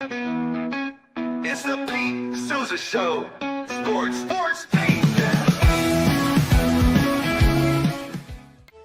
It's the Pete Sousa Show. Sports, Pete.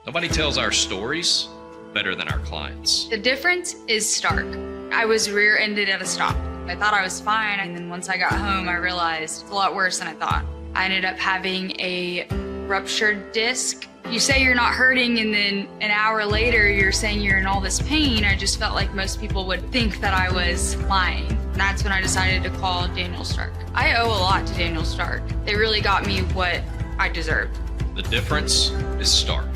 Nobody tells our stories better than our clients. The difference is stark. I was rear-ended at a stop. I thought I was fine, and then once I got home, I realized it's a lot worse than I thought. I ended up having a ruptured disc. You say you're not hurting, and then an hour later, you're saying you're in all this pain. I just felt like most people would think that I was lying. And that's when I decided to call Daniel Stark. I owe a lot to Daniel Stark. They really got me what I deserved. The difference is stark.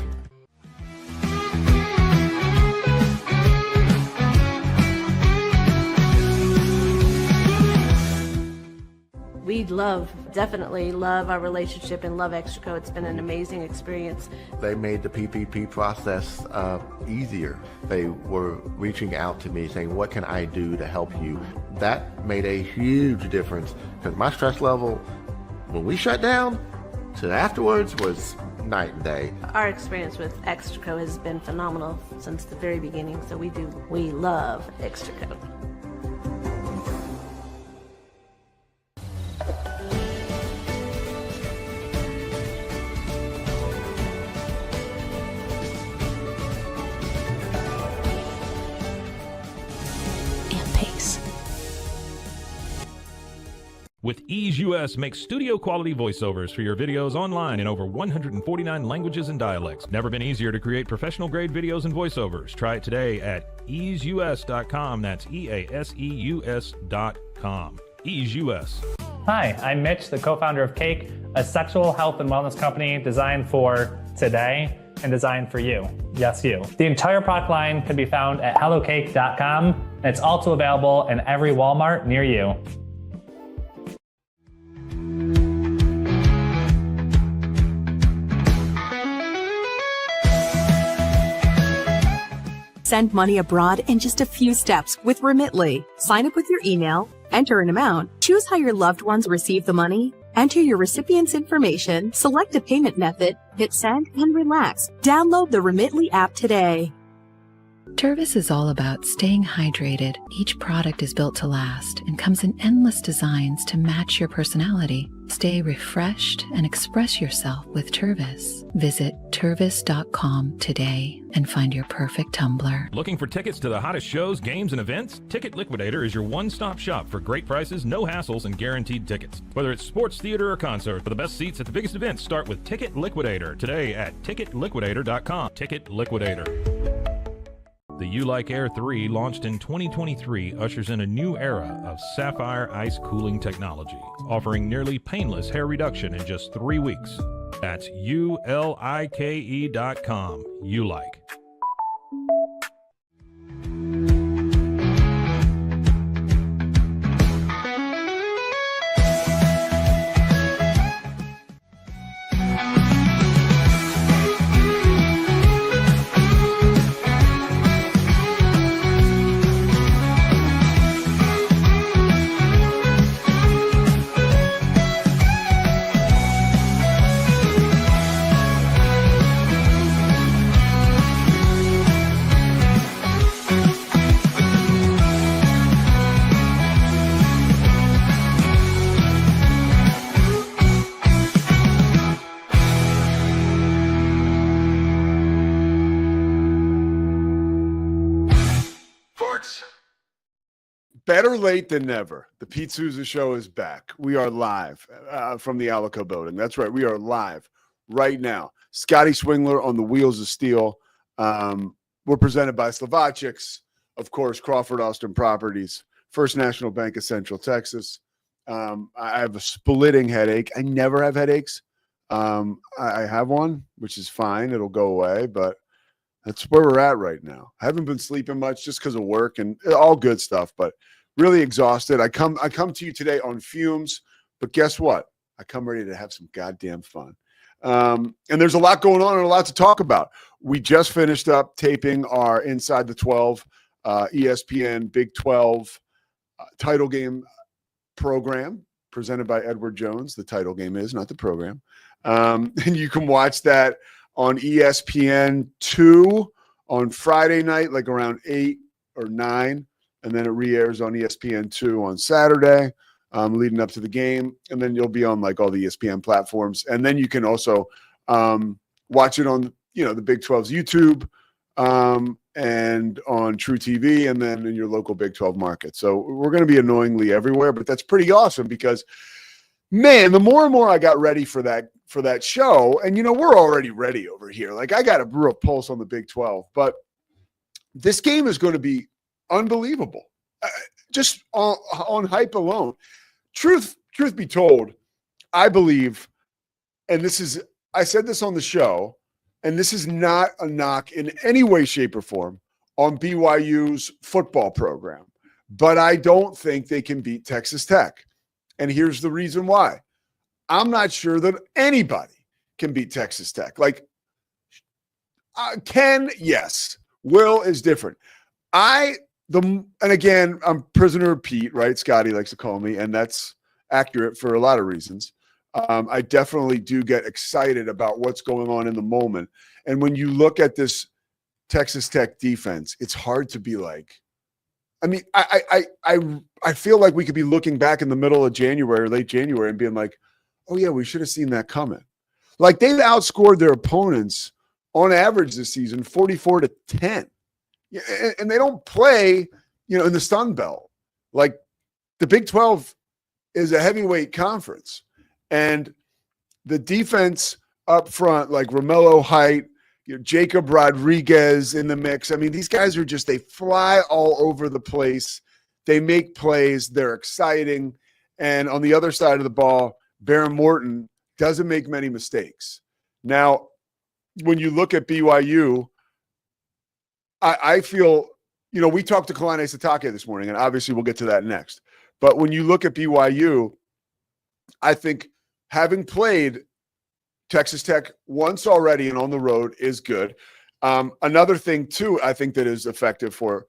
We definitely love our relationship and love Extraco. It's been an amazing experience. They made the PPP process easier. They were reaching out to me saying, what can I do to help you? That made a huge difference because my stress level when we shut down to afterwards was night and day. Our experience with Extraco has been phenomenal since the very beginning, so we love Extraco. With Ease US makes studio quality voiceovers for your videos online in over 149 languages and dialects. Never been easier to create professional grade videos and voiceovers. Try it today at easeus.com. That's EASEUS.com. Ease US. Hi, I'm Mitch, the co-founder of Cake, a sexual health and wellness company designed for today and designed for you. Yes, you. The entire product line can be found at hellocake.com, and it's also available in every Walmart near you. Send money abroad in just a few steps with Remitly. Sign up with your email, enter an amount, choose how your loved ones receive the money, enter your recipient's information, select a payment method, hit send, and relax. Download the Remitly app today. Tervis is all about staying hydrated. Each product is built to last and comes in endless designs to match your personality. Stay refreshed and express yourself with Tervis. Visit tervis.com today and find your perfect tumbler. Looking for tickets to the hottest shows, games, and events? Ticket Liquidator is your one-stop shop for great prices, no hassles, and guaranteed tickets. Whether it's sports, theater, or concert, for the best seats at the biggest events, start with Ticket Liquidator today at ticketliquidator.com. Ticket Liquidator. The You Like Air 3, launched in 2023, ushers in a new era of sapphire ice cooling technology, offering nearly painless hair reduction in just 3 weeks. That's ULIKE.com. You Like. Better late than never. The Pete Sousa Show is back. We are live from the Alico building. That's right. We are live right now. Scotty Swingler on the wheels of steel. We're presented by Slovacek's, of course, Crawford Austin Properties, First National Bank of Central Texas. I have a splitting headache. I never have headaches. I have one, which is fine. It'll go away, but that's where we're at right now. I haven't been sleeping much just because of work and all good stuff, but really exhausted. I come to you today on fumes, but guess what? I come ready to have some goddamn fun. And there's a lot going on and a lot to talk about. We just finished up taping our Inside the 12 ESPN Big 12 title game program presented by Edward Jones. The title game is, not the program. And you can watch that on ESPN 2 on Friday night, like around 8 or 9. and then it re-airs on ESPN2 on Saturday, leading up to the game, and then you'll be on like all the ESPN platforms, and then you can also watch it on the Big 12's YouTube and on True TV, and then in your local Big 12 market. So we're going to be annoyingly everywhere, but that's pretty awesome because, man, the more and more I got ready for that show, and we're already ready over here. Like I got a real pulse on the Big 12, but this game is going to be unbelievable, just on hype alone. Truth be told, I believe, and I said this on the show, and this is not a knock in any way, shape, or form on BYU's football program, but I don't think they can beat Texas Tech. And here's the reason why. I'm not sure that anybody can beat Texas Tech. Like, Ken, yes. Will is different. And again, I'm prisoner of Pete, right? Scotty likes to call me, and that's accurate for a lot of reasons. I definitely do get excited about what's going on in the moment. And when you look at this Texas Tech defense, it's hard to be like, I mean, I feel like we could be looking back in the middle of January or late January and being like, oh yeah, we should have seen that coming. Like they've outscored their opponents on average this season 44-10. And they don't play, in the Sun Belt. Like the Big 12 is a heavyweight conference. And the defense up front, like Romello Height, Jacob Rodriguez in the mix. I mean, these guys are they fly all over the place. They make plays. They're exciting. And on the other side of the ball, Baron Morton doesn't make many mistakes. Now, when you look at BYU, I feel, we talked to Kalani Sitake this morning, and obviously we'll get to that next. But when you look at BYU, I think having played Texas Tech once already and on the road is good. Another thing, too, I think that is effective for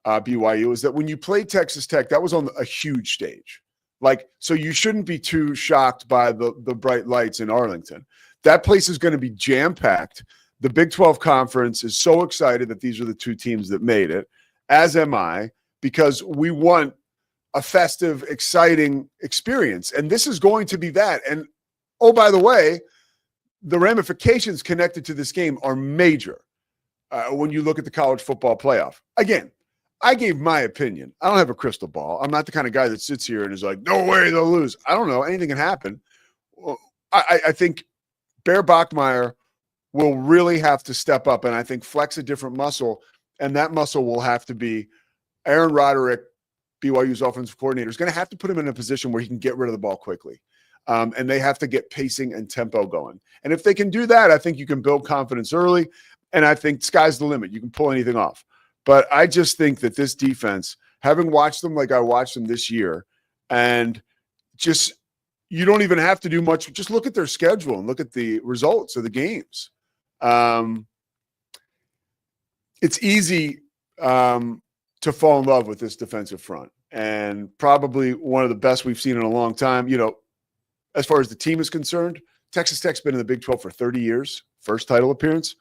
BYU is that when you play Texas Tech, that was on a huge stage. Like, so you shouldn't be too shocked by the bright lights in Arlington. That place is going to be jam-packed. The Big 12 Conference is so excited that these are the two teams that made it, as am I, because we want a festive, exciting experience. And this is going to be that. And, oh, by the way, the ramifications connected to this game are major when you look at the college football playoff. Again, I gave my opinion. I don't have a crystal ball. I'm not the kind of guy that sits here and is like, no way they'll lose. I don't know. Anything can happen. Well, I think Bear Bachmeier will really have to step up and I think flex a different muscle, and that muscle will have to be Aaron Roderick, BYU's offensive coordinator, is going to have to put him in a position where he can get rid of the ball quickly. And they have to get pacing and tempo going. And if they can do that, I think you can build confidence early, and I think sky's the limit. You can pull anything off. But I just think that this defense, having watched them like I watched them this year, and just you don't even have to do much. Just look at their schedule and look at the results of the games. It's easy to fall in love with this defensive front, and probably one of the best we've seen in a long time. As far as the team is concerned, Texas Tech's been in the Big 12 for 30 years, first title appearance.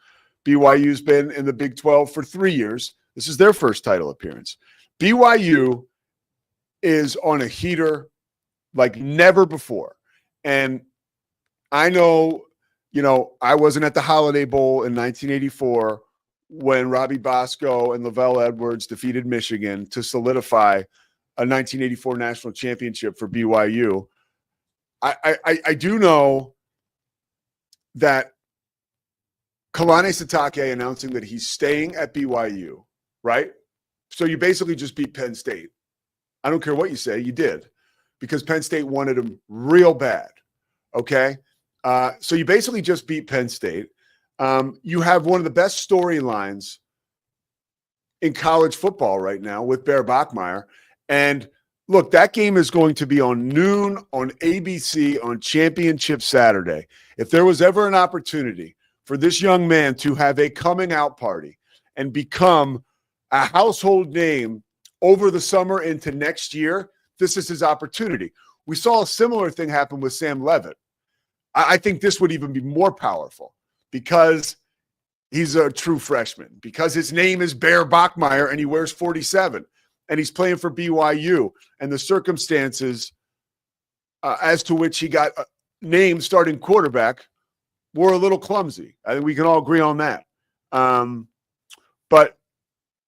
BYU's been in the Big 12 for 3 years. This is their first title appearance. BYU is on a heater like never before. And I know, I wasn't at the Holiday Bowl in 1984 when Robbie Bosco and Lavelle Edwards defeated Michigan to solidify a 1984 national championship for BYU. I do know that Kalani Sitake announcing that he's staying at BYU, right? So you basically just beat Penn State. I don't care what you say, you did, because Penn State wanted him real bad, okay? So you basically just beat Penn State. You have one of the best storylines in college football right now with Bear Bachmeier. And look, that game is going to be on noon on ABC on Championship Saturday. If there was ever an opportunity for this young man to have a coming out party and become a household name over the summer into next year, this is his opportunity. We saw a similar thing happen with Sam Levitt. I think this would even be more powerful because he's a true freshman, because his name is Bear Bachmeier and he wears 47. and he's playing for BYU, and the circumstances as to which he got named starting quarterback were a little clumsy. I think we can all agree on that. But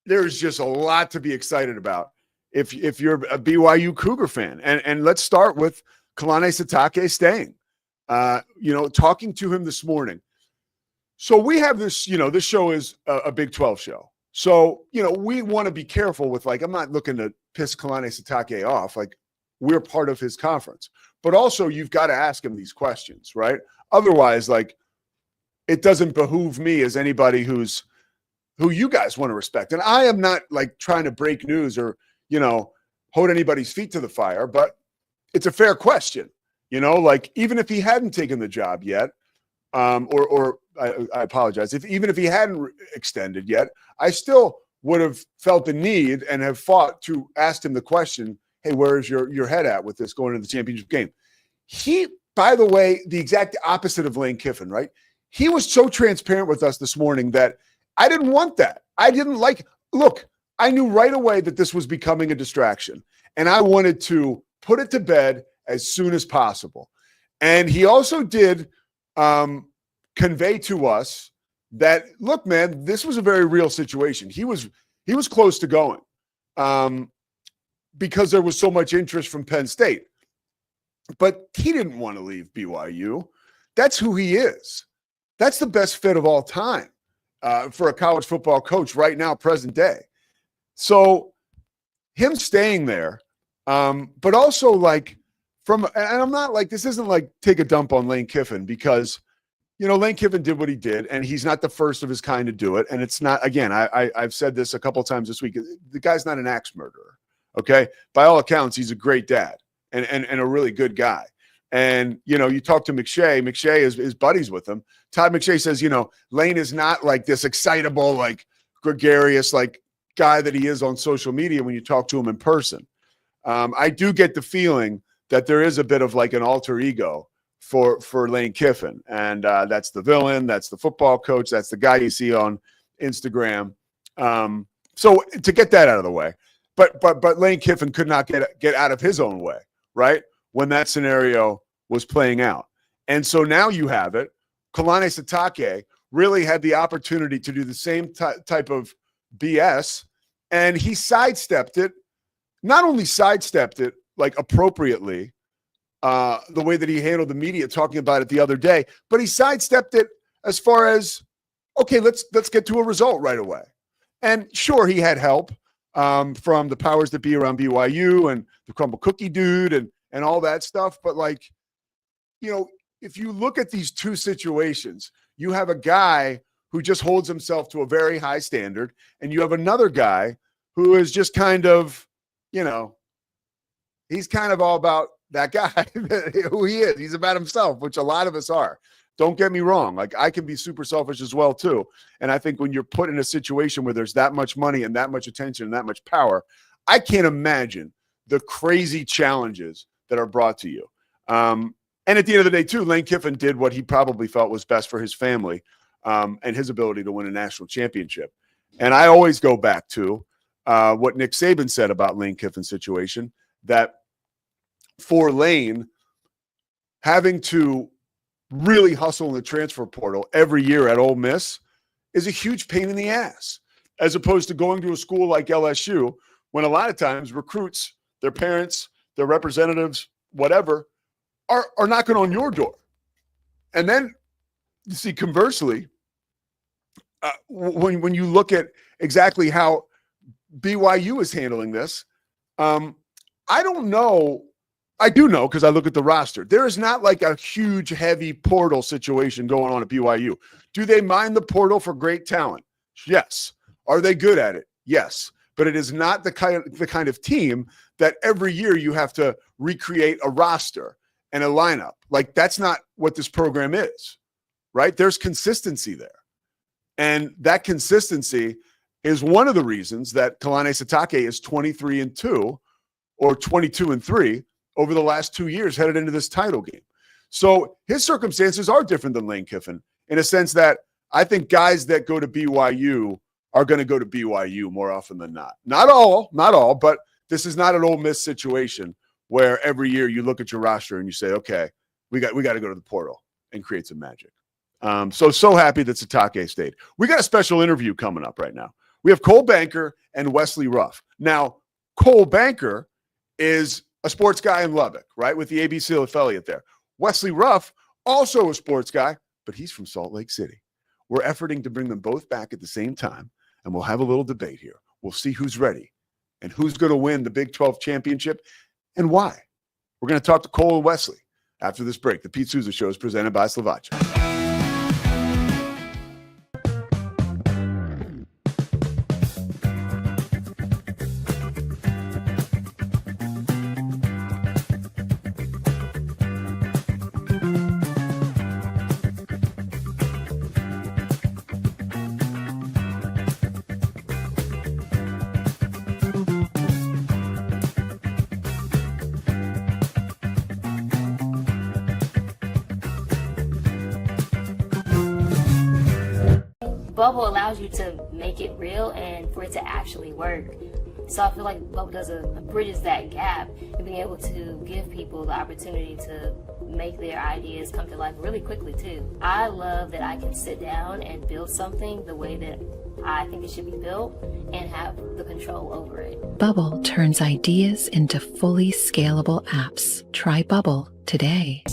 there's just a lot to be excited about if you're a BYU Cougar fan. And let's start with Kalani Sitake staying. Talking to him this morning. So we have this, this show is a Big 12 show. So, we want to be careful with, I'm not looking to piss Kalani Sitake off. We're part of his conference. But also, you've got to ask him these questions, right? Otherwise, it doesn't behoove me as anybody who you guys want to respect. And I am not, trying to break news or, hold anybody's feet to the fire, but it's a fair question. Even if he hadn't taken the job yet, or I apologize, even if he hadn't extended yet, I still would have felt the need and have fought to ask him the question, hey, where's your head at with this going into the championship game? He, by the way, the exact opposite of Lane Kiffin, right? He was so transparent with us this morning that I didn't want that. I didn't look, I knew right away that this was becoming a distraction, and I wanted to put it to bed as soon as possible. And he also did convey to us that, look, man, this was a very real situation. He was close to going because there was so much interest from Penn State. But he didn't want to leave BYU. That's who he is. That's the best fit of all time for a college football coach right now, present day. So him staying there, but also and I'm not this isn't take a dump on Lane Kiffin, because Lane Kiffin did what he did, and he's not the first of his kind to do it. And it's not, again, I've said this a couple of times this week. The guy's not an axe murderer. Okay. By all accounts, he's a great dad and a really good guy. And, you talk to McShay is buddies with him. Todd McShay says, Lane is not this excitable, gregarious, guy that he is on social media when you talk to him in person. I do get the feeling that there is a bit of an alter ego for Lane Kiffin. And that's the villain. That's the football coach. That's the guy you see on Instagram. So to get that out of the way, but Lane Kiffin could not get out of his own way, right? When that scenario was playing out. And so now you have it. Kalani Sitake really had the opportunity to do the same type of BS, and he sidestepped it. Not only sidestepped it appropriately, the way that he handled the media talking about it the other day, but he sidestepped it as far as, okay, let's get to a result right away. And sure, he had help from the powers that be around BYU and the Crumble Cookie dude and all that stuff. But if you look at these two situations, you have a guy who just holds himself to a very high standard, and you have another guy who is just kind of, he's kind of all about that guy, who he is. He's about himself, which a lot of us are. Don't get me wrong. I can be super selfish as well, too. And I think when you're put in a situation where there's that much money and that much attention and that much power, I can't imagine the crazy challenges that are brought to you. And at the end of the day, too, Lane Kiffin did what he probably felt was best for his family and his ability to win a national championship. And I always go back to what Nick Saban said about Lane Kiffin's situation, that for Lane, having to really hustle in the transfer portal every year at Ole Miss is a huge pain in the ass, as opposed to going to a school like LSU, when a lot of times recruits, their parents, their representatives, whatever, are knocking on your door. And then you see, conversely, when you look at exactly how BYU is handling this, I don't know. I do know, because I look at the roster. There is not a huge, heavy portal situation going on at BYU. Do they mine the portal for great talent? Yes. Are they good at it? Yes. But it is not the kind of team that every year you have to recreate a roster and a lineup. That's not what this program is, right? There's consistency there. And that consistency is one of the reasons that Kalani Sitake is 23-2 or 22-3 over the last 2 years headed into this title game. So his circumstances are different than Lane Kiffin in a sense that I think guys that go to BYU are going to go to BYU more often than not. Not all, but this is not an Ole Miss situation where every year you look at your roster and you say, okay, we got to go to the portal and create some magic. So happy that Satake stayed. We got a special interview coming up right now. We have Cole Banker and Wesley Ruff. Now, Cole Banker is a sports guy in Lubbock, right, with the ABC affiliate there. Wesley Ruff, also a sports guy, but he's from Salt Lake City. We're efforting to bring them both back at the same time, and we'll have a little debate here. We'll see who's ready and who's going to win the Big 12 championship and why. We're going to talk to Cole and Wesley after this break. The Pete Sousa Show is presented by Slovakia. Bubble allows you to make it real and for it to actually work. So I feel like Bubble bridges that gap and being able to give people the opportunity to make their ideas come to life really quickly too. I love that I can sit down and build something the way that I think it should be built and have the control over it. Bubble turns ideas into fully scalable apps. Try Bubble today.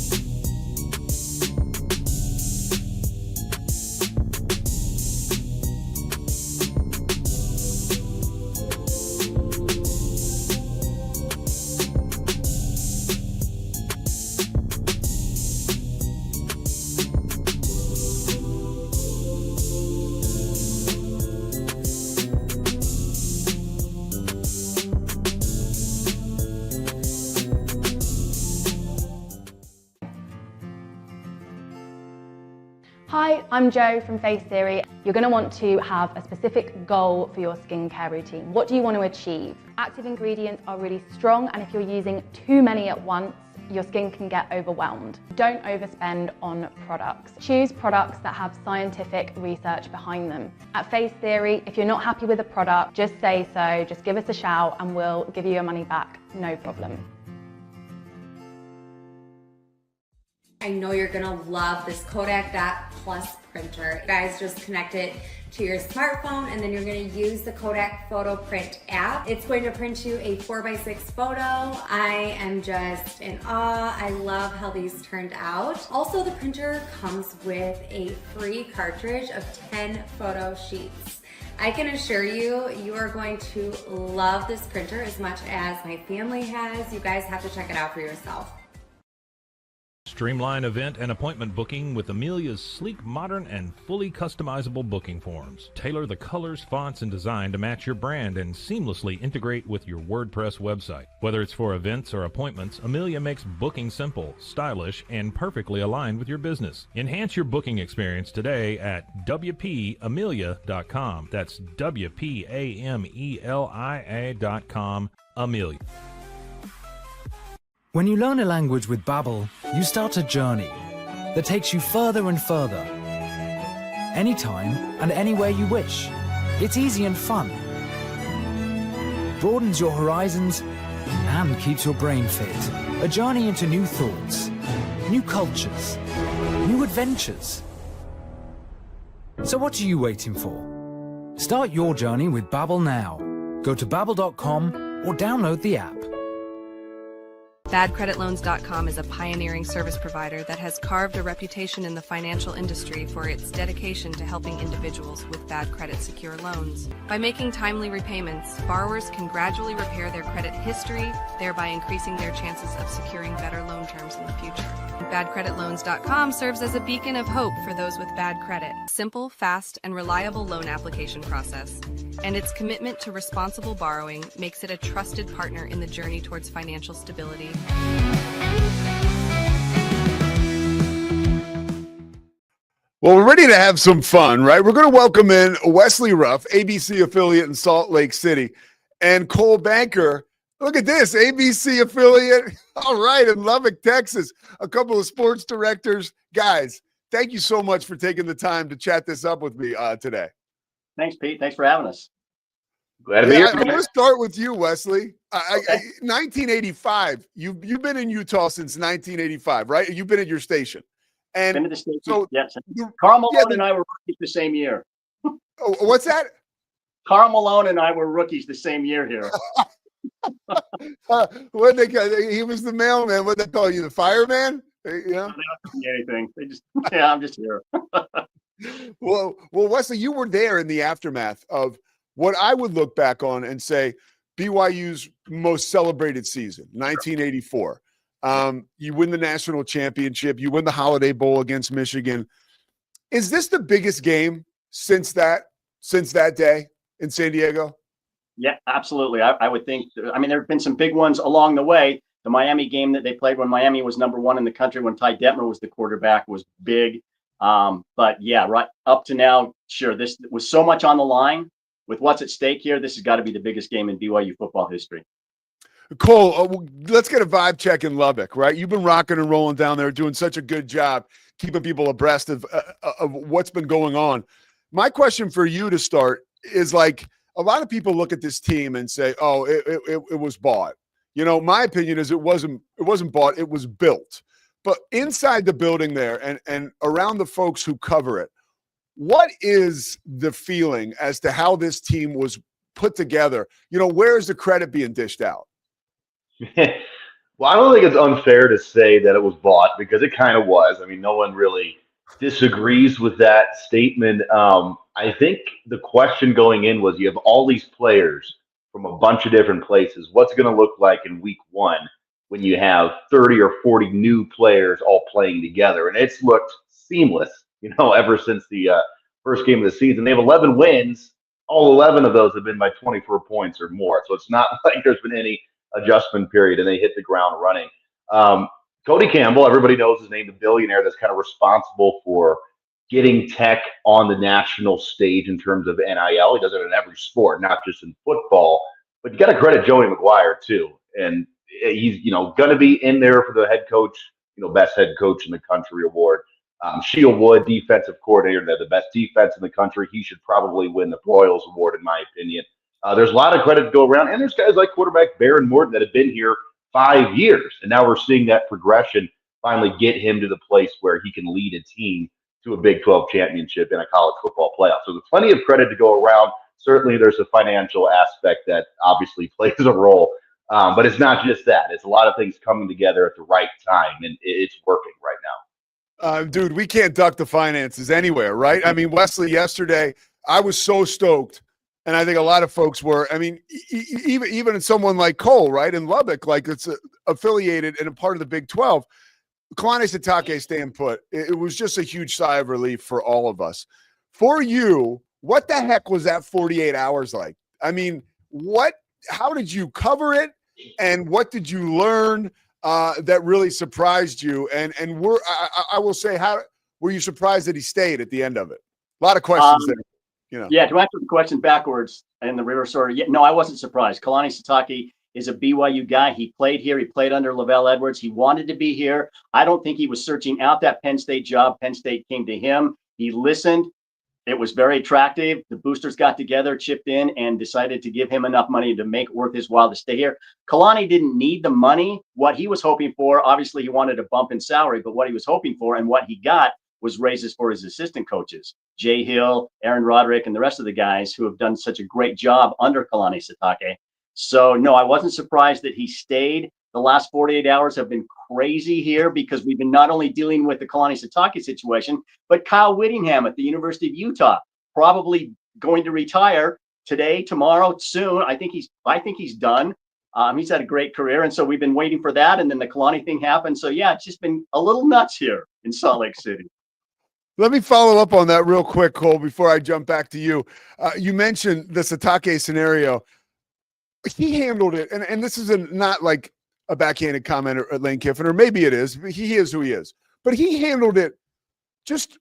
Hi, I'm Jo from Face Theory. You're going to want to have a specific goal for your skincare routine. What do you want to achieve? Active ingredients are really strong, and if you're using too many at once, your skin can get overwhelmed. Don't overspend on products. Choose products that have scientific research behind them. At Face Theory, if you're not happy with a product, just say so, just give us a shout and we'll give you your money back, no problem. I know you're gonna love this Kodak Dot Plus printer. You guys just connect it to your smartphone and then you're gonna use the Kodak Photo Print app. It's going to print you a 4x6 photo. I am just in awe. I love how these turned out. Also, the printer comes with a free cartridge of 10 photo sheets. I can assure you, you are going to love this printer as much as my family has. You guys have to check it out for yourself. Streamline event and appointment booking with Amelia's sleek, modern, and fully customizable booking forms. Tailor the colors, fonts, and design to match your brand and seamlessly integrate with your WordPress website. Whether it's for events or appointments, Amelia makes booking simple, stylish, and perfectly aligned with your business. Enhance your booking experience today at WPAmelia.com. That's WPAMELIA.com. Amelia. When you learn a language with Babbel, you start a journey that takes you further and further. Anytime and anywhere you wish. It's easy and fun. Broadens your horizons and keeps your brain fit. A journey into new thoughts, new cultures, new adventures. So what are you waiting for? Start your journey with Babbel now. Go to babbel.com or download the app. BadCreditLoans.com is a pioneering service provider that has carved a reputation in the financial industry for its dedication to helping individuals with bad credit secure loans. By making timely repayments, borrowers can gradually repair their credit history, thereby increasing their chances of securing better loan terms in the future. BadCreditLoans.com serves as a beacon of hope for those with bad credit. Simple, fast, and reliable loan application process. And its commitment to responsible borrowing makes it a trusted partner in the journey towards financial stability. Well, we're ready to have some fun, right? We're going to welcome in Wesley Ruff, ABC affiliate in Salt Lake City, and Cole Banker. Look at this, ABC affiliate. All right, in Lubbock, Texas. A couple of sports directors. Guys, thank you so much for taking the time to chat this up with me today. Thanks, Pete. Thanks for having us. Glad to be here. I'm going to start with you, Wesley. 1985. You've been in Utah since 1985, right? You've been at your station. And Been to the station. so yes. Karl Malone and I were rookies the same year. Oh, what's that? Karl Malone and I were rookies the same year here. What they call, he was the mailman. What they call you, the fireman? You know? They don't see anything. They just I'm just here. Well, Wesley, you were there in the aftermath of what I would look back on and say BYU's most celebrated season, 1984. You win the national championship. You win the Holiday Bowl against Michigan. Is this the biggest game since that day in San Diego? Yeah, absolutely. I would think. I mean, there have been some big ones along the way. The Miami game that they played when Miami was #1 in the country, when Ty Detmer was the quarterback, was big. But yeah, right up to now, sure, this was so much on the line with what's at stake here. This has got to be the biggest game in BYU football history. Cole, let's get a vibe check in Lubbock, right? You've been rocking and rolling down there, doing such a good job keeping people abreast of what's been going on. My question for you to start is, like, a lot of people look at this team and say, "Oh, it was bought." You know, my opinion is it wasn't bought; it was built. But inside the building there and around the folks who cover it, what is the feeling as to how this team was put together? You know, where is the credit being dished out? Well, I don't think it's unfair to say that it was bought, because it kind of was. I mean, no one really disagrees with that statement. I think the question going in was, you have all these players from a bunch of different places. What's it going to look like in week one when you have 30 or 40 new players all playing together? And it's looked seamless, ever since the first game of the season. They have 11 wins. All 11 of those have been by 24 points or more. So it's not like there's been any adjustment period, and they hit the ground running. Cody Campbell, everybody knows his name, the billionaire that's kind of responsible for getting Tech on the national stage in terms of NIL. He does it in every sport, not just in football. But you got to credit Joey McGuire too, and he's going to be in there for the head coach, best head coach in the country award. Shield Wood, defensive coordinator, the best defense in the country. He should probably win the Royals Award, in my opinion. There's a lot of credit to go around, and there's guys like quarterback Baron Morton that have been here 5 years, and now we're seeing that progression finally get him to the place where he can lead a team to a Big 12 championship in a college football playoff. So there's plenty of credit to go around. Certainly there's a financial aspect that obviously plays a role, but it's not just that. It's a lot of things coming together at the right time, and it's working right now. Dude, we can't duck the finances anywhere, right? I mean, Wesley, yesterday, I was so stoked, and I think a lot of folks were. I mean, even someone like Cole, right, in Lubbock, like it's affiliated and a part of the Big 12, Kalani Sitake staying put. It was just a huge sigh of relief for all of us. For you, what the heck was that 48 hours like? I mean, how did you cover it, and what did you learn that really surprised you? And I will say, how were you surprised that he stayed at the end of it? A lot of questions there. Yeah, to answer the question backwards in the reverse order, no, I wasn't surprised. Kalani Sitake is a BYU guy. He played here. He played under Lavelle Edwards. He wanted to be here. I don't think he was searching out that Penn State job. Penn State came to him. He listened. It was very attractive. The boosters got together, chipped in, and decided to give him enough money to make it worth his while to stay here. Kalani didn't need the money. What he was hoping for, obviously he wanted a bump in salary, but what he was hoping for and what he got was raises for his assistant coaches, Jay Hill, Aaron Roderick, and the rest of the guys who have done such a great job under Kalani Sitake. So, no, I wasn't surprised that he stayed. The last 48 hours have been crazy here because we've been not only dealing with the Kalani Sitake situation, but Kyle Whittingham at the University of Utah, probably going to retire today, tomorrow, soon. I think he's done. He's had a great career, and so we've been waiting for that, and then the Kalani thing happened. So, yeah, it's just been a little nuts here in Salt Lake City. Let me follow up on that real quick, Cole, before I jump back to you. You mentioned the Sitake scenario. He handled it, and this is not like a backhanded comment at Lane Kiffin, or maybe it is. He is who he is. But he handled it just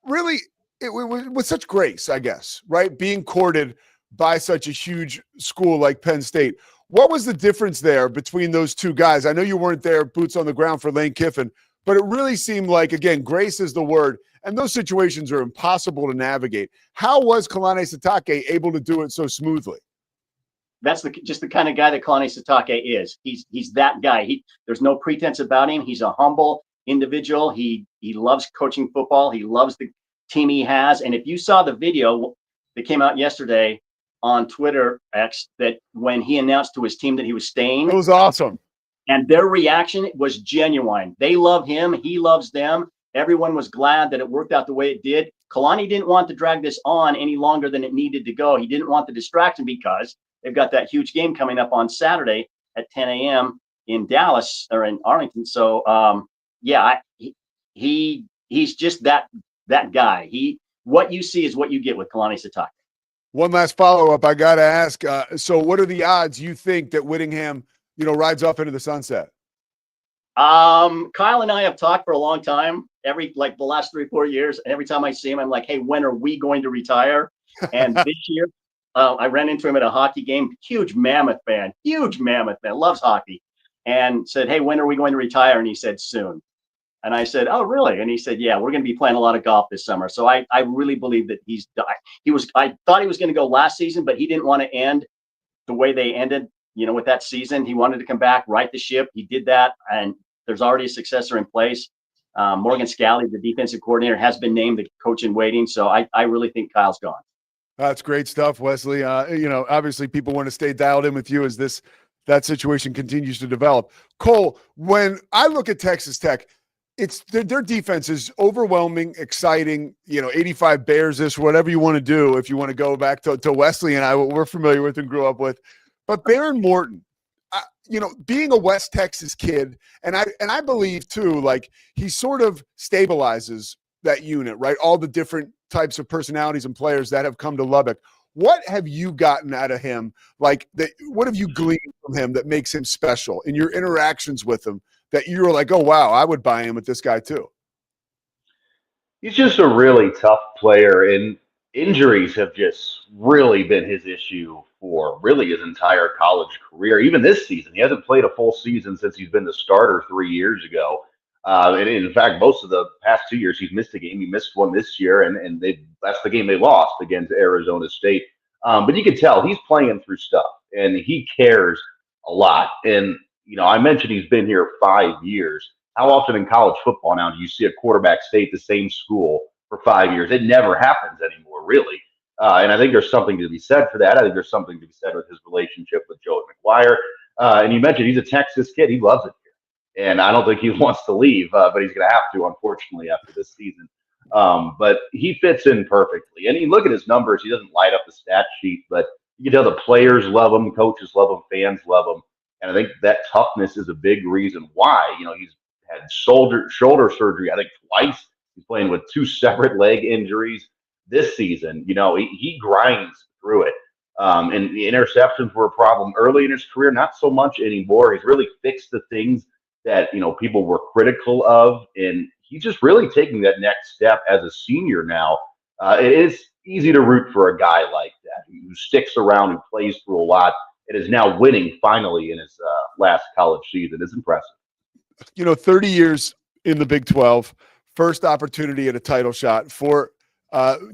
really with such grace, I guess, right? Being courted by such a huge school like Penn State. What was the difference there between those two guys? I know you weren't there, boots on the ground for Lane Kiffin, but it really seemed like, again, grace is the word, and those situations are impossible to navigate. How was Kalani Sitake able to do it so smoothly? That's just the kind of guy that Kalani Sitake is. He's that guy. There's no pretense about him. He's a humble individual. He loves coaching football. He loves the team he has. And if you saw the video that came out yesterday on Twitter X, that when he announced to his team that he was staying, it was awesome. And their reaction was genuine. They love him. He loves them. Everyone was glad that it worked out the way it did. Kalani didn't want to drag this on any longer than it needed to go. He didn't want the distraction because they've got that huge game coming up on Saturday at 10 a.m. in Dallas or in Arlington. So, he's just that guy. What you see is what you get with Kalani Sitake. One last follow-up. I got to ask, so what are the odds you think that Whittingham, rides off into the sunset? Kyle and I have talked for a long time, the last 3-4 years. And every time I see him, I'm like, hey, when are we going to retire? And this year, I ran into him at a hockey game. Huge Mammoth fan, loves hockey. And said, hey, when are we going to retire? And he said, soon. And I said, oh, really? And he said, yeah, we're going to be playing a lot of golf this summer. So I really believe that I thought he was going to go last season, but he didn't want to end the way they ended, with that season. He wanted to come back, right the ship. He did that. And there's already a successor in place. Morgan Scally, the defensive coordinator, has been named the coach in waiting. So I really think Kyle's gone. That's great stuff, Wesley. Obviously people want to stay dialed in with you as that situation continues to develop. Cole, when I look at Texas Tech, it's their defense is overwhelming, exciting, 85 Bears, this, whatever you want to do. If you want to go back to Wesley and I, what we're familiar with and grew up with, but Baron Morton, being a West Texas kid, and I believe too, like he sort of stabilizes that unit, right? All the different types of personalities and players that have come to Lubbock. What have you gotten out of him? What have you gleaned from him that makes him special in your interactions with him that you were like, oh, wow, I would buy in with this guy too? He's just a really tough player, and injuries have just really been his issue for really his entire college career. Even this season, he hasn't played a full season since he's been the starter 3 years ago. And in fact, most of the past 2 years, he's missed a game. He missed one this year, and that's the game they lost against Arizona State. But you can tell he's playing through stuff, and he cares a lot. And, I mentioned he's been here 5 years. How often in college football now do you see a quarterback stay at the same school for 5 years? It never happens anymore, really. And I think there's something to be said for that. I think there's something to be said with his relationship with Joey McGuire. And you mentioned he's a Texas kid. He loves it here. And I don't think he wants to leave, but he's going to have to, unfortunately, after this season. But he fits in perfectly. And you look at his numbers, he doesn't light up the stat sheet, but you can tell the players love him, coaches love him, fans love him. And I think that toughness is a big reason why. He's had shoulder surgery, I think twice. He's playing with 2 separate leg injuries this season. He grinds through it. And the interceptions were a problem early in his career, not so much anymore. He's really fixed the things that, people were critical of. And he's just really taking that next step as a senior now. It is easy to root for a guy like that who sticks around and plays through a lot. It is now winning finally in his last college season. It's impressive. 30 years in the Big 12, first opportunity at a title shot for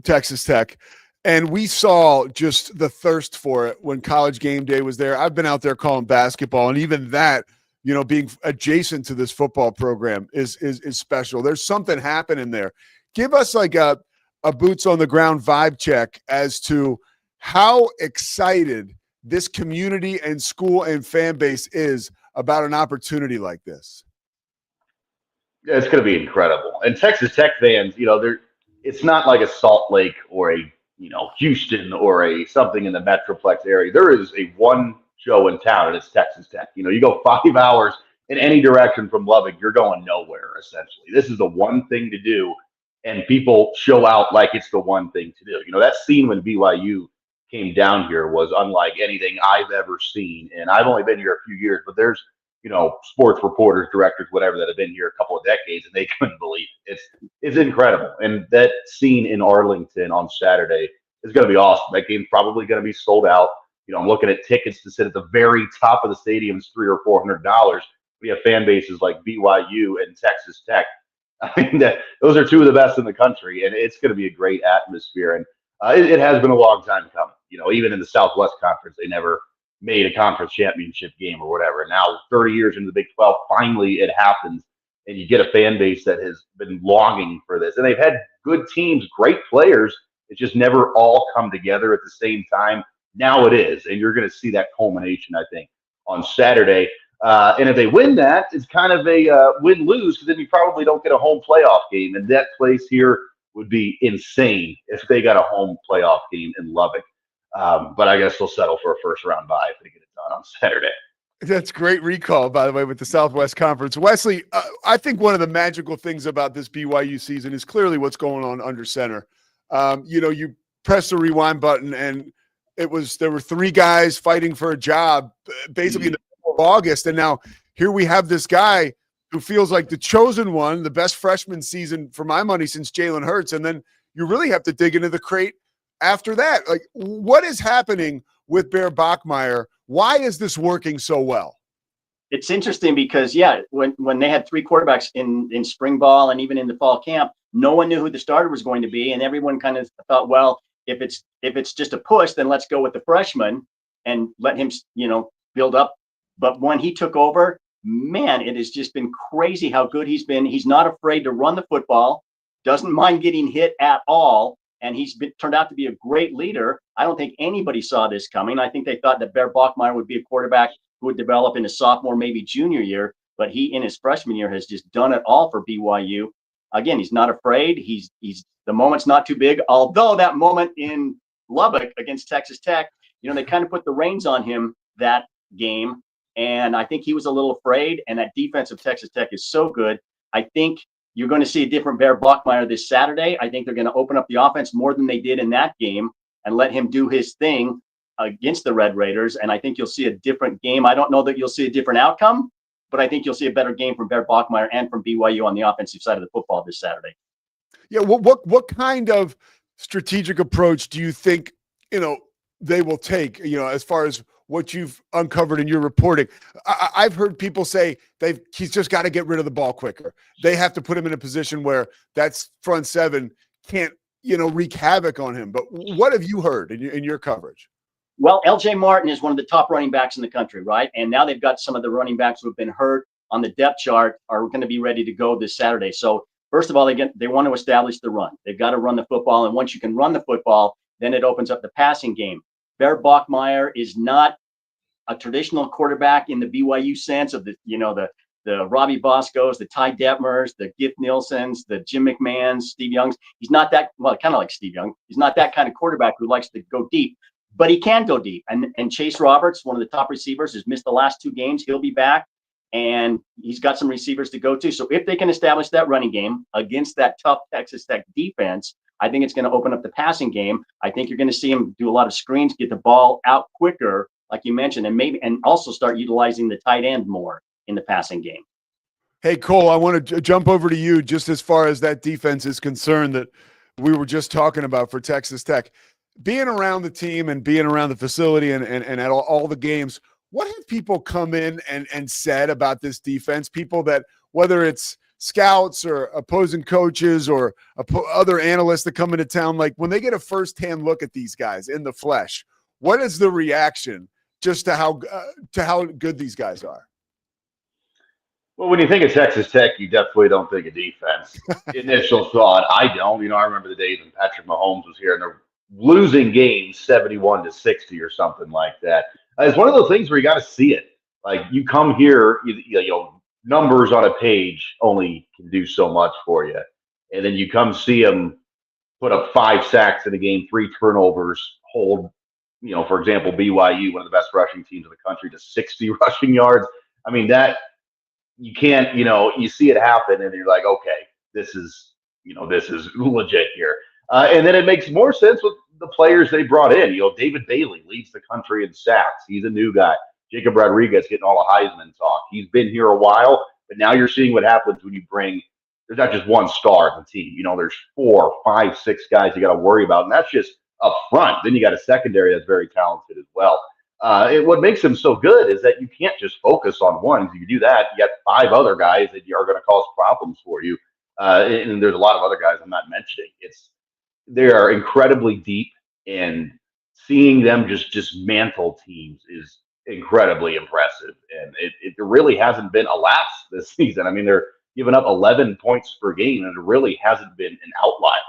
Texas Tech. And we saw just the thirst for it when College Game Day was there. I've been out there calling basketball, and even that, being adjacent to this football program is special. There's something happening there. Give us like a boots on the ground vibe check as to how excited this community and school and fan base is about an opportunity like this. Yeah, it's going to be incredible. And Texas Tech fans, it's not like a Salt Lake or a, Houston or a something in the Metroplex area. There is a one show in town, and it's Texas Tech. You go 5 hours in any direction from Lubbock, you're going nowhere, essentially. This is the one thing to do, and people show out like it's the one thing to do. That scene when BYU came down here was unlike anything I've ever seen. And I've only been here a few years, but there's, sports reporters, directors, whatever, that have been here a couple of decades, and they couldn't believe it. It's incredible. And that scene in Arlington on Saturday is going to be awesome. That game's probably going to be sold out. I'm looking at tickets to sit at the very top of the stadium's $300 or $400. we have fan bases like BYU and Texas Tech. I mean, those are two of the best in the country, and it's going to be a great atmosphere. And it has been a long time coming. Even in the Southwest Conference, they never made a conference championship game or whatever. Now, 30 years into the Big 12, finally it happens, and you get a fan base that has been longing for this. And they've had good teams, great players. It's just never all come together at the same time. Now it is, and you're going to see that culmination, I think, on Saturday. And if they win that, it's kind of a win-lose, because then you probably don't get a home playoff game. And that place here would be insane if they got a home playoff game in Lubbock. But I guess they'll settle for a first-round bye if they get it done on Saturday. That's great recall, by the way, with the Southwest Conference. Wesley, I think one of the magical things about this BYU season is clearly what's going on under center. You press the rewind button, and there were three guys fighting for a job basically in the middle of August, and now here we have this guy who feels like the chosen one, the best freshman season for my money since Jalen Hurts, and then you really have to dig into the crate after that. Like, what is happening with Bear Bachmeier? Why is this working so well? It's interesting because, when they had three quarterbacks in spring ball and even in the fall camp, no one knew who the starter was going to be, and everyone kind of thought, well, if it's just a push, then let's go with the freshman and let him, build up. But when he took over, man, it has just been crazy how good he's been. He's not afraid to run the football, doesn't mind getting hit at all, and turned out to be a great leader. I don't think anybody saw this coming. I think they thought that Bear Bachmeier would be a quarterback who would develop in his sophomore, maybe junior year, but he, in his freshman year, has just done it all for BYU. Again, he's not afraid. He's the moment's not too big, although that moment in Lubbock against Texas Tech, they kind of put the reins on him that game, and I think he was a little afraid, and that defense of Texas Tech is so good. I think you're going to see a different Bear Bachmeier this Saturday. I think they're going to open up the offense more than they did in that game and let him do his thing against the Red Raiders, and I think you'll see a different game. I don't know that you'll see a different outcome, but I think you'll see a better game from Bear Bachmeier and from BYU on the offensive side of the football this Saturday. Yeah, what kind of strategic approach do you think they will take? As far as what you've uncovered in your reporting, I've heard people say he's just got to get rid of the ball quicker. They have to put him in a position where that's front seven can't wreak havoc on him. But what have you heard in your coverage? Well, LJ Martin is one of the top running backs in the country, right? And now they've got some of the running backs who have been hurt on the depth chart are going to be ready to go this Saturday. So first of all, they want to establish the run. They've got to run the football. And once you can run the football, then it opens up the passing game. Bear Bachmeier is not a traditional quarterback in the BYU sense of the Robbie Boscos, the Ty Detmers, the Giff Nielsen's, the Jim McMahons, Steve Young's. He's not that, well, kind of like Steve Young. He's not that kind of quarterback who likes to go deep, but he can go deep. And Chase Roberts, one of the top receivers, has missed the last two games. He'll be back, and he's got some receivers to go to. So if they can establish that running game against that tough Texas Tech defense, I think it's going to open up the passing game. I think you're going to see him do a lot of screens, get the ball out quicker, like you mentioned, and also start utilizing the tight end more in the passing game. Hey, Cole, I want to jump over to you just as far as that defense is concerned that we were just talking about for Texas Tech. Being around the team and being around the facility and at all the games, what have people come in and said about this defense? People that, whether it's scouts or opposing coaches or other analysts that come into town, like when they get a firsthand look at these guys in the flesh, what is the reaction just to how good these guys are? Well, when you think of Texas Tech, you definitely don't think of defense. Initial thought, I don't. I remember the days when Patrick Mahomes was here and they're losing games 71-60 or something like that. It's one of those things where you got to see it. Like, you come here, numbers on a page only can do so much for you. And then you come see them put up 5 sacks in a game, 3 turnovers, hold, for example, BYU, one of the best rushing teams in the country, to 60 rushing yards. I mean, that you can't, you see it happen and you're like, okay, this is legit here. And then it makes more sense with the players they brought in. David Bailey leads the country in sacks. He's a new guy. Jacob Rodriguez getting all the Heisman talk. He's been here a while, but now you're seeing what happens when you bring, there's not just one star on the team. There's 4, 5, 6 guys you got to worry about. And that's just up front. Then you got a secondary that's very talented as well. What makes him so good is that you can't just focus on one. If you do that, you got 5 other guys that are going to cause problems for you. And there's a lot of other guys I'm not mentioning. They are incredibly deep, and seeing them just dismantle teams is incredibly impressive. And it really hasn't been a lapse this season. I mean, they're giving up 11 points per game, and it really hasn't been an outlier.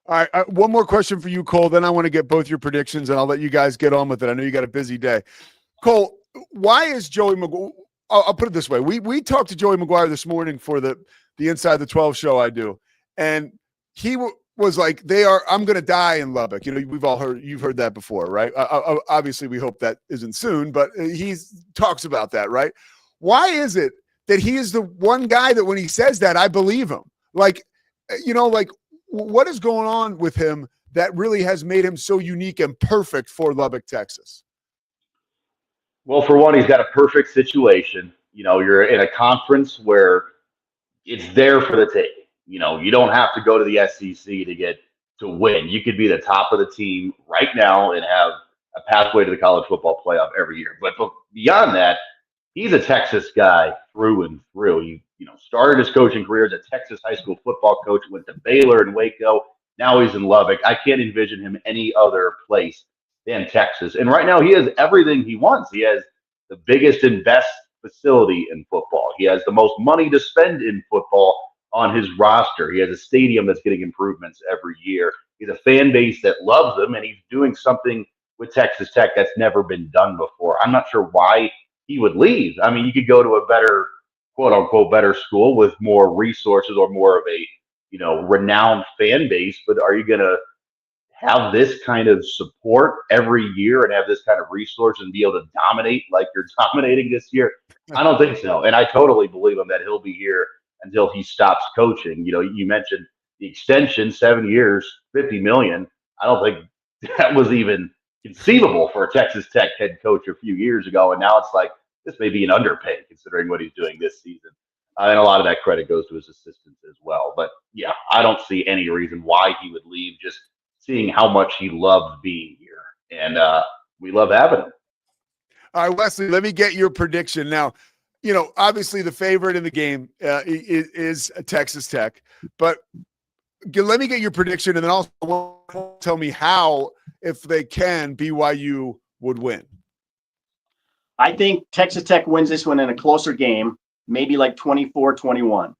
All right, one more question for you, Cole. Then I want to get both your predictions, and I'll let you guys get on with it. I know you got a busy day. Cole, why is Joey McGuire? I'll put it this way. We talked to Joey McGuire this morning for the Inside the 12 show I do, and he was like, I'm going to die in Lubbock. You know, you've heard that before, right? Obviously, we hope that isn't soon, but he talks about that, right? Why is it that he is the one guy that when he says that, I believe him? Like, you know, like, what is going on with him that really has made him so unique and perfect for Lubbock, Texas? Well, for one, he's got a perfect situation. You know, you're in a conference where it's there for the taking. You know, you don't have to go to the SEC to win. You could be the top of the team right now and have a pathway to the college football playoff every year. But beyond that, he's a Texas guy through and through. He started his coaching career as a Texas high school football coach, went to Baylor and Waco. Now he's in Lubbock. I can't envision him any other place than Texas. And right now he has everything he wants. He has the biggest and best facility in football. He has the most money to spend in football on his roster. He has a stadium that's getting improvements every year. He's a fan base that loves him, and he's doing something with Texas Tech that's never been done before. I'm not sure why he would leave. I mean, you could go to a better, quote unquote, better school with more resources or more of a, renowned fan base, but are you going to have this kind of support every year and have this kind of resource and be able to dominate like you're dominating this year? I don't think so. And I totally believe him that he'll be here until he stops coaching. You know, you mentioned the extension, 7 years, $50 million. I don't think that was even conceivable for a Texas Tech head coach a few years ago. And now it's like, this may be an underpay considering what he's doing this season. And a lot of that credit goes to his assistants as well. But yeah, I don't see any reason why he would leave, just seeing how much he loves being here. And we love having him. All right, Wesley, let me get your prediction. Now, obviously the favorite in the game is Texas Tech. But let me get your prediction, and then also tell me how, if they can, BYU would win. I think Texas Tech wins this one in a closer game, maybe like 24-21.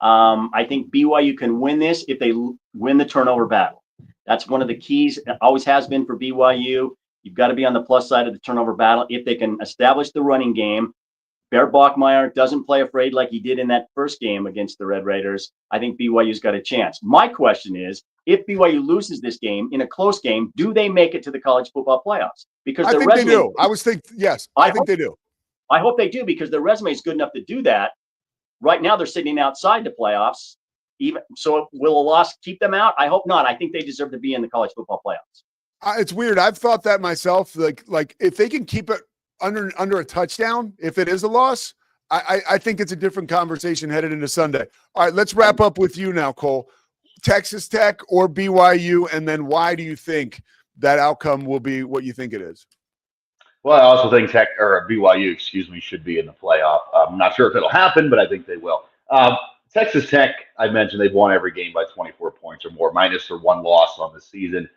I think BYU can win this if they win the turnover battle. That's one of the keys. It always has been for BYU. You've got to be on the plus side of the turnover battle. If they can establish the running game, Bear Bachmeier doesn't play afraid like he did in that first game against the Red Raiders, I think BYU's got a chance. My question is, if BYU loses this game in a close game, do they make it to the college football playoffs? Because I think they do. Yes, I think they do. I hope they do, because their resume is good enough to do that. Right now, they're sitting outside the playoffs. So will a loss keep them out? I hope not. I think they deserve to be in the college football playoffs. It's weird. I've thought that myself. Like if they can keep it under a touchdown, if it is a loss, I think it's a different conversation headed into Sunday. All right, let's wrap up with you now, Cole. Texas Tech or BYU, and then why do you think that outcome will be what you think it is? Well, I also think BYU, should be in the playoff. I'm not sure if it'll happen, but I think they will. Texas Tech, I mentioned they've won every game by 24 points or more, minus their one loss on the season.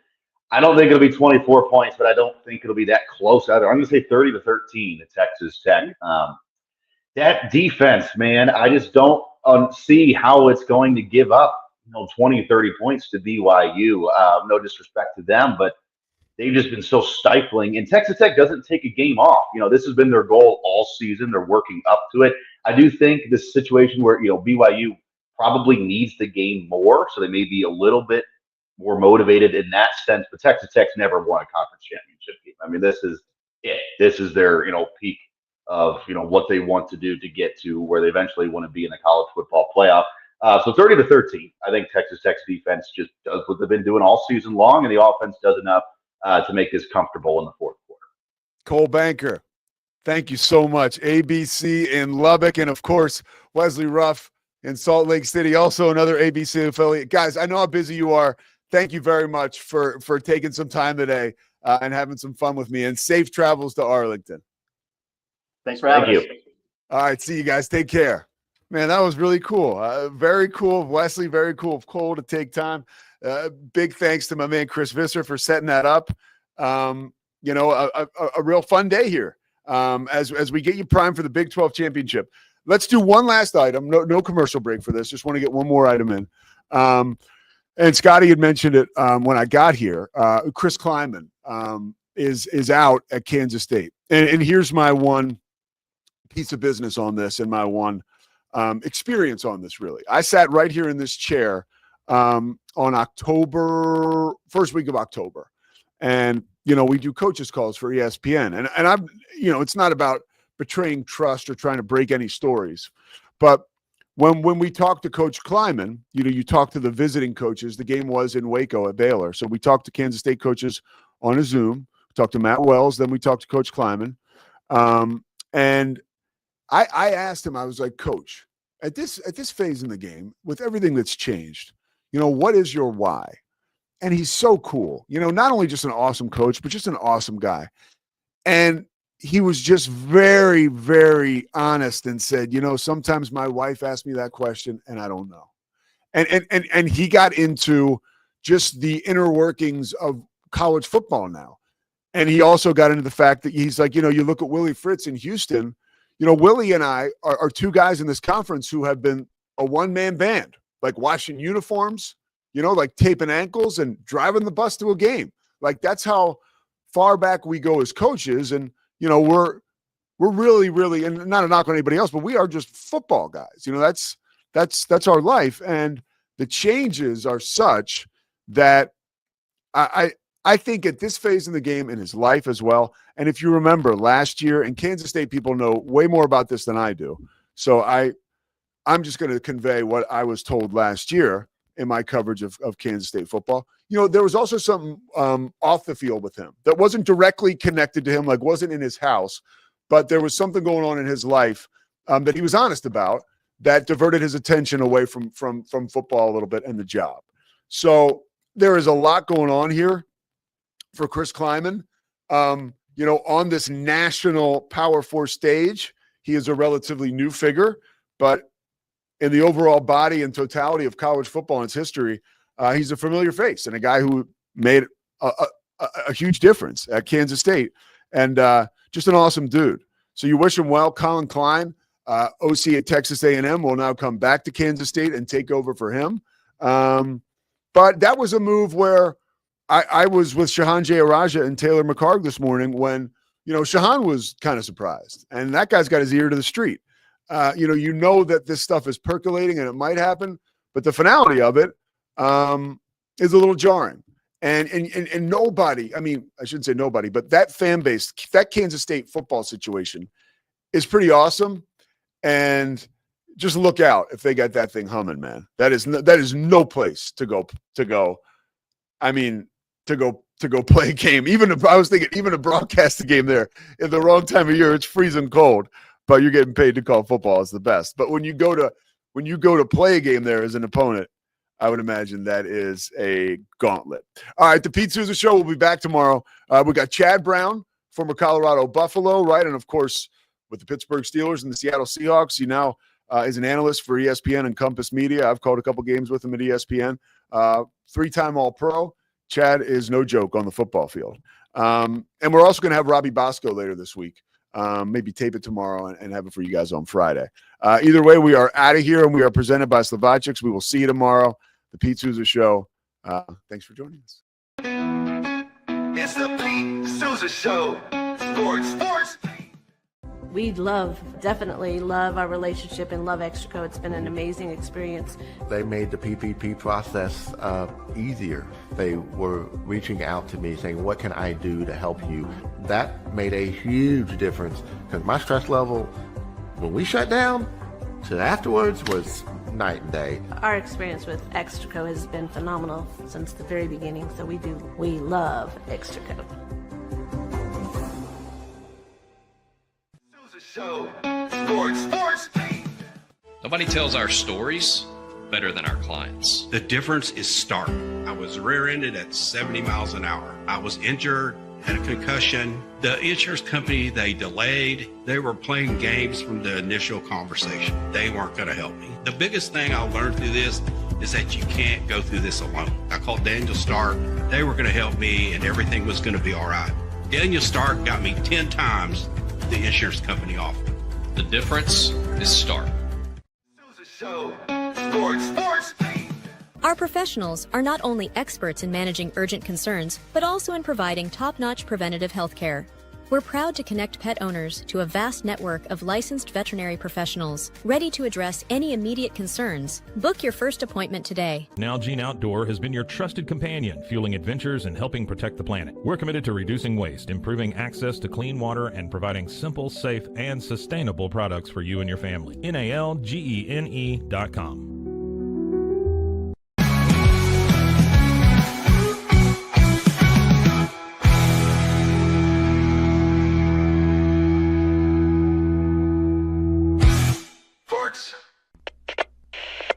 I don't think it'll be 24 points, but I don't think it'll be that close either. I'm going to say 30-13 to Texas Tech. That defense, man, I just don't see how it's going to give up 20, 30 points to BYU. No disrespect to them, but they've just been so stifling. And Texas Tech doesn't take a game off. This has been their goal all season. They're working up to it. I do think this situation where, BYU probably needs the game more, so they may be a little bit more motivated in that sense. But Texas Tech's never won a conference championship game. I mean, this is it. This is their, peak of, what they want to do to get to where they eventually want to be in the college football playoff. So 30-13, I think Texas Tech's defense just does what they've been doing all season long, and the offense does enough to make this comfortable in the fourth quarter. Cole Banker, thank you so much. ABC in Lubbock, and of course, Wesley Ruff in Salt Lake City, also another ABC affiliate. Guys, I know how busy you are. Thank you very much for taking some time today. and having some fun with me. And safe travels to Arlington. Thanks for having us. All right, see you guys. Take care. Man, that was really cool. Very cool of Wesley. Very cool of Cole to take time. Big thanks to my man Chris Visser for setting that up. You know, a real fun day here as we get you primed for the Big 12 championship. Let's do one last item. No commercial break for this. Just want to get one more item in. And Scotty had mentioned it when I got here. Chris Kleiman is out at Kansas State. And here's my one piece of business on this and my one experience on this, really. I sat right here in this chair on first week of October. And, you know, we do coaches calls for ESPN. And I'm, you know, it's not about betraying trust or trying to break any stories. But when we talked to Coach Kleiman, you know, you talk to the visiting coaches. The game was in Waco at Baylor. So we talked to Kansas State coaches on a Zoom. We talked to Matt Wells. Then we talked to Coach Kleiman. And I asked him, I was like, Coach, at this phase in the game, with everything that's changed, you know, what is your why? And he's so cool. You know, not only just an awesome coach, but just an awesome guy. And he was just very, very honest and said, you know, sometimes my wife asked me that question and I don't know. And he got into just the inner workings of college football now. And he also got into the fact that he's like, you know, you look at Willie Fritz in Houston, you know, Willie and I are two guys in this conference who have been a one-man band, like washing uniforms, you know, like taping ankles and driving the bus to a game. Like that's how far back we go as coaches. And, you know, we're really, really, and not a knock on anybody else, but we are just football guys. You know, that's our life. And the changes are such that I think at this phase in the game in his life as well. And if you remember last year, and Kansas State people know way more about this than I do. So I'm just going to convey what I was told last year in my coverage of Kansas State football. You know, there was also something off the field with him that wasn't directly connected to him, like wasn't in his house, but there was something going on in his life that he was honest about that diverted his attention away from football a little bit and the job. So there is a lot going on here for Chris Kleiman. You know, on this national Power 4 stage, he is a relatively new figure, but in the overall body and totality of college football and its history, he's a familiar face and a guy who made a huge difference at Kansas State and just an awesome dude. So you wish him well. Colin Klein, OC at Texas A&M, will now come back to Kansas State and take over for him. But that was a move where I was with Shahan Jayaraja and Taylor McHargue this morning when, you know, Shahan was kind of surprised. And that guy's got his ear to the street. You know that this stuff is percolating and it might happen, but the finality of it is a little jarring. And nobody, I mean, I shouldn't say nobody, but that fan base, that Kansas State football situation is pretty awesome. And just look out if they got that thing humming, man. That is no place to go. I mean, to go play a game. I was thinking even to broadcast a game there in the wrong time of year, it's freezing cold, but you're getting paid to call football is the best. But when you go to play a game there as an opponent, I would imagine that is a gauntlet. All right, the Pete Sousa Show will be back tomorrow. We got Chad Brown, former Colorado Buffalo, right? And, of course, with the Pittsburgh Steelers and the Seattle Seahawks, he now is an analyst for ESPN and Compass Media. I've called a couple games with him at ESPN. 3-time All-Pro. Chad is no joke on the football field. And we're also going to have Robbie Bosco later this week. Maybe tape it tomorrow and have it for you guys on Friday. Either way, we are out of here, and we are presented by Slovacics. We will see you tomorrow. The Pete Sousa Show. Thanks for joining us. It's the Pete Sousa Show. Sports. We definitely love our relationship and love Extraco. It's been an amazing experience. They made the PPP process easier. They were reaching out to me saying, what can I do to help you? That made a huge difference because my stress level, when we shut down, to afterwards was night and day. Our experience with Extraco has been phenomenal since the very beginning, so we love Extraco. Show. Sports. Nobody tells our stories better than our clients. The difference is stark. I was rear-ended at 70 miles an hour. I was injured had a concussion. The insurance company, they delayed. They were playing games from the initial conversation. They weren't going to help me. The biggest thing I learned through this is that you can't go through this alone. I called Daniel Stark. They were going to help me and everything was going to be all right. Daniel Stark got me 10 times the insurance company offered. The difference is Stark. Sousa Show. Sports Team. Our professionals are not only experts in managing urgent concerns, but also in providing top-notch preventative health care. We're proud to connect pet owners to a vast network of licensed veterinary professionals, ready to address any immediate concerns. Book your first appointment today. Nalgene Outdoor has been your trusted companion, fueling adventures and helping protect the planet. We're committed to reducing waste, improving access to clean water, and providing simple, safe, and sustainable products for you and your family. NALGENE.com.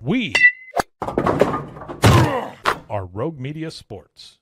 We are Rogue Media Sports.